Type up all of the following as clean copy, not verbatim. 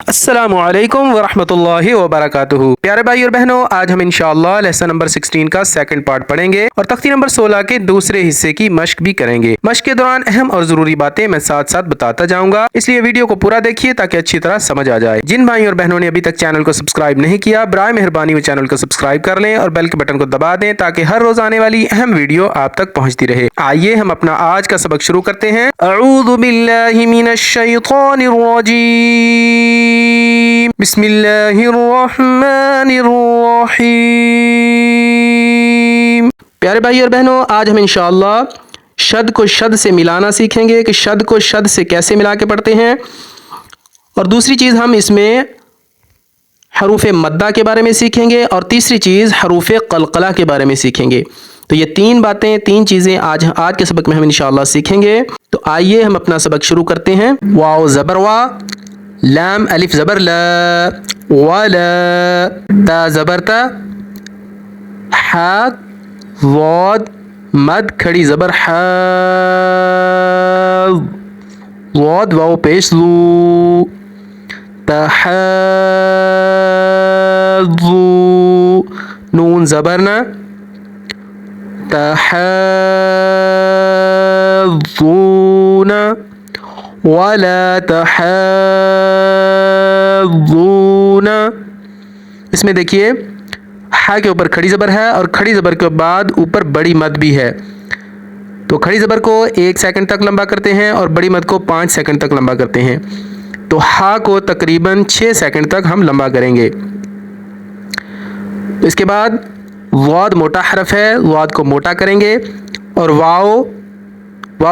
अस्सलामुअलैकुम वरहमतुल्लाहि वबरकातुहू। प्यारे भाई और बहनों, आज हम इंशाअल्लाह लेसन नंबर 16 का सेकंड पार्ट पढ़ेंगे और तख्ती नंबर 16 के दूसरे हिस्से की मश्क भी करेंगे। मश्क के दौरान अहम और जरूरी बातें मैं साथ साथ बताता जाऊंगा, इसलिए वीडियो को पूरा देखिए ताकि अच्छी तरह समझ आ जाए। जिन भाई और बहनों ने अभी तक चैनल को सब्सक्राइब नहीं किया, बराए मेहरबानी वो चैनल को सब्सक्राइब कर लें और बेल के बटन को दबा दें ताकि हर रोज आने वाली अहम वीडियो आप तक पहुंचती रहे। आइए हम अपना आज का सबक शुरू करते हैं। अऊज़ु बिल्लाहि मिनश शैतानिर रजीम, बिस्मिल्लाहिर्रहमानिर्रहीम। प्यारे भाई और बहनों, आज हम इंशाअल्लाह शद को शद से मिलाना सीखेंगे कि शद को शद से कैसे मिला के पढ़ते हैं। और दूसरी चीज़ हम इसमें हरूफ मद्दा के बारे में सीखेंगे और तीसरी चीज़ हरूफ कलकला के बारे में सीखेंगे। तो ये तीन बातें, तीन चीज़ें आज के सबक में हम इंशाअल्लाह सीखेंगे। तो आइए हम अपना सबक शुरू करते हैं। वाओ ज़बर वा, लाम अलिफ ज़बर ला, वाला, ता ज़बर ता, हा वाद मद खड़ी ज़बर हा, वाद वाओ पेश लू, तहज़्ज़ू, नून ज़बर ना, तहज़्ज़ून, वला तहज़्ज़ून। इसमें देखिए हा के ऊपर खड़ी ज़बर है और खड़ी ज़बर के बाद ऊपर बड़ी मद भी है। तो खड़ी ज़बर को 1 सेकंड तक लंबा करते हैं और बड़ी मद को 5 सेकंड तक लंबा करते हैं। तो हा को तकरीबन 6 सेकंड तक हम लंबा करेंगे। इसके बाद वाद मोटा हरफ है, वाद को मोटा करेंगे और वाओ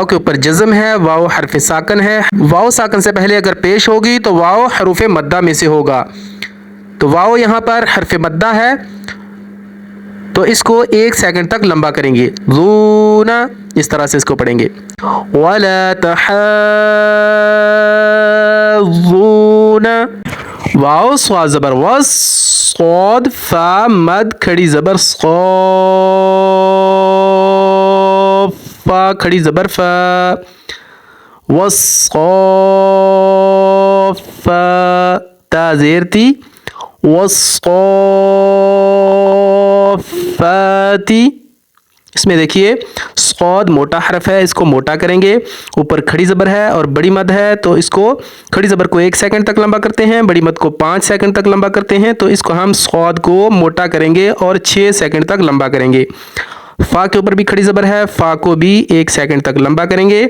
के ऊपर जज़म है, वाओ हरफ साकन है। वाओ साकन से पहले अगर पेश होगी तो वाओ हरूफ मद्दा में से होगा। तो वाओ यहाँ पर हरफ मद्दा है, तो इसको 1 सेकंड तक लंबा करेंगे। ज़ूना, इस तरह से इसको पढ़ेंगे। वला तहज़्ज़ूना, वाओ स्वा ज़बर वस, सौद फा मद खड़ी ज़बर सौ, फा खड़ी ज़बर फा, वस्सौफ़ा, ता ज़ेर ती, वस्सौफ़ाती। इसमें देखिए सौद मोटा हरफ है, इसको मोटा करेंगे। ऊपर खड़ी ज़बर है और बड़ी मद है, तो इसको खड़ी ज़बर को 1 सेकंड तक लंबा करते हैं, बड़ी मद को 5 सेकंड तक लंबा करते हैं। तो इसको हम सौद को मोटा करेंगे और 6 सेकंड तक लंबा करेंगे। फ़ा के ऊपर भी खड़ी ज़बर है, फ़ा को भी 1 सेकंड तक लंबा करेंगे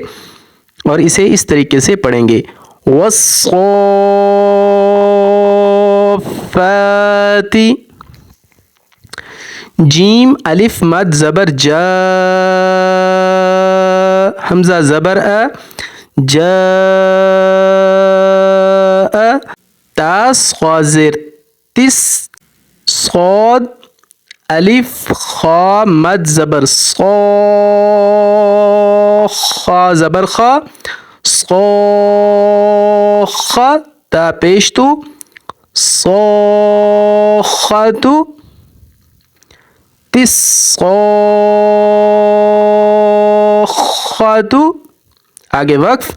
और इसे इस तरीके से पढ़ेंगे। वस्सौफ़ाती। जीम अलिफ मद ज़बर जा, हमज़ा ज़बर अ, जा, तास ख़ाज़िर तिस, सौद अलिफ खा मद ज़बर सौ, खा ज़बर खा, सौ खा, ता पेश तू, सौ खातु, तिस्सौखातु। आगे वक्फ,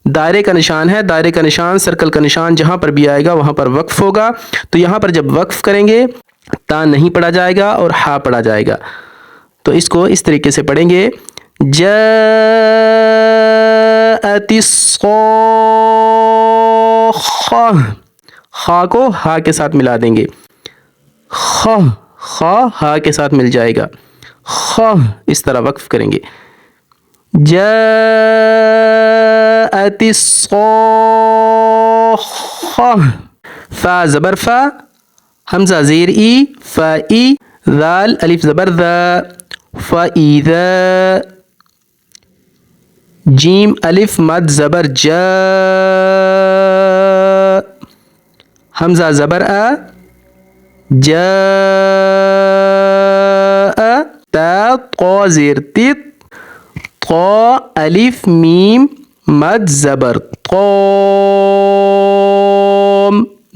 दायरे का निशान है, दायरे का निशान, सर्कल का निशान जहाँ पर भी आएगा वहाँ पर वक्फ होगा। तो यहाँ पर जब वक्फ करेंगे ता नहीं पढ़ा जाएगा और हा पढ़ा जाएगा। तो इसको इस तरीके से पढ़ेंगे। जाअतिस्सौखा, खा को हा के साथ मिला देंगे। खा हा के साथ मिल जाएगा। खा, इस तरह वक्फ करेंगे। जाअतिस्सौखा, फा ज़बर फा, हमज़ा ज़ेर ई, फा ई, ज़ाल अलिफ ज़बर ज़ा, फ़ईज़ा। जीम अलिफ मद ज़बर जा, हमज़ा ज़बर आ, जा, ता क़ा ज़ेर तित, क़ा अलिफ मीम मद ज़बर क़ौम,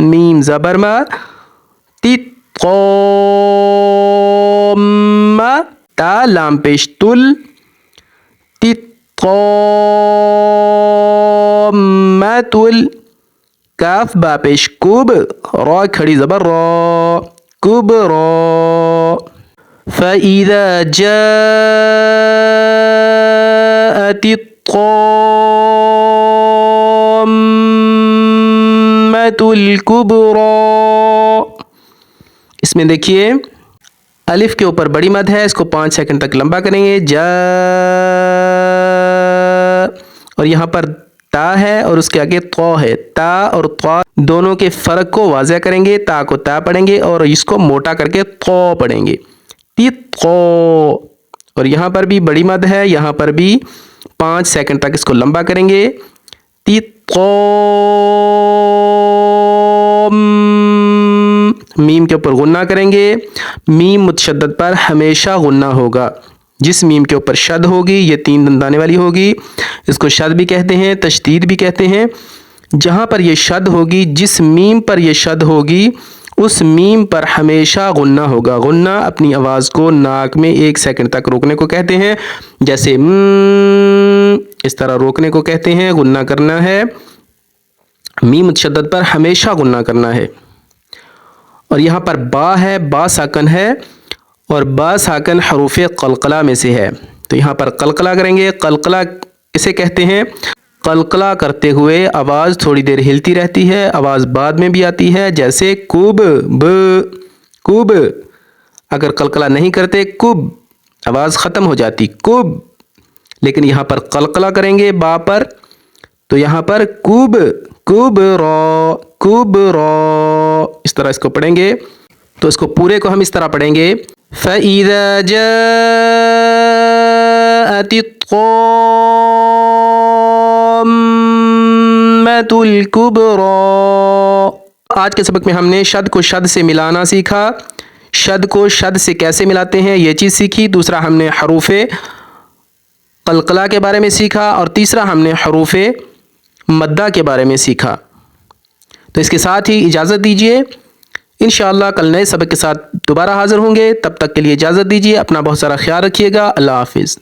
मीम ज़बर मा, तित क़ौम, ता लाम पेश तुल, तित क़ौमतुल, काफ बा पेश कुब, रॉ खड़ी ज़बर रॉ, कुब रॉ। फ़इज़ा जाअति त्ताम्मतुल कुबरा। इसमें देखिए अलिफ के ऊपर बड़ी मद है, इसको 5 सेकंड तक लंबा करेंगे। जा, और यहाँ पर ता है और उसके आगे तो है। ता और तो दोनों के फ़र्क को वाज़ह करेंगे। ता को ता पढ़ेंगे और इसको मोटा करके तो पढ़ेंगे, ती तो। और यहाँ पर भी बड़ी मद है, यहाँ पर भी 5 सेकंड तक इसको लंबा करेंगे। ती तो, मीम के ऊपर गुन्ना करेंगे। मीम मुतशद्दद पर हमेशा गुन्ना होगा। जिस मीम के ऊपर शद होगी ये 3 दंदाने वाली होगी, इसको शद भी कहते हैं, तशदीद भी कहते हैं। जहाँ पर ये शद होगी, जिस मीम पर ये शद होगी उस मीम पर हमेशा गुन्ना होगा। गुन्ना अपनी आवाज़ को नाक में 1 सेकंड तक रोकने को कहते हैं। जैसे इस तरह रोकने को कहते हैं, गुन्ना करना है। मीम मुतशद्दद पर हमेशा गुन्ना करना है। और यहाँ पर बा है, बा साकन है और बा साकन हरूफ कलकला में से है, तो यहाँ पर कलकला करेंगे। कलकला इसे कहते हैं, कलकला करते हुए आवाज़ थोड़ी देर हिलती रहती है, आवाज़ बाद में भी आती है। जैसे कुब ब, कुब। अगर कलकला नहीं करते कुब, आवाज़ ख़त्म हो जाती कुब। लेकिन यहाँ पर कलकला करेंगे बा पर, तो यहाँ पर कुब, कुब रॉ, कुब रॉ। इस तरह इसको पढ़ेंगे। तो इसको पूरे को हम इस तरह पढ़ेंगे। फ़इज़ा जाअति त्ताम्मतुल कुबरा। आज के सबक में हमने शद को शद से मिलाना सीखा। शद को शद से कैसे मिलाते हैं ये चीज़ सीखी। दूसरा हमने हरूफ़े कलकला के बारे में सीखा और तीसरा हमने हरूफ़े मद्दा के बारे में सीखा। तो इसके साथ ही इजाज़त दीजिए। इंशाअल्लाह कल नए सबक के साथ दोबारा हाज़िर होंगे। तब तक के लिए इजाज़त दीजिए। अपना बहुत सारा ख्याल रखिएगा। अल्लाह हाफ़िज़।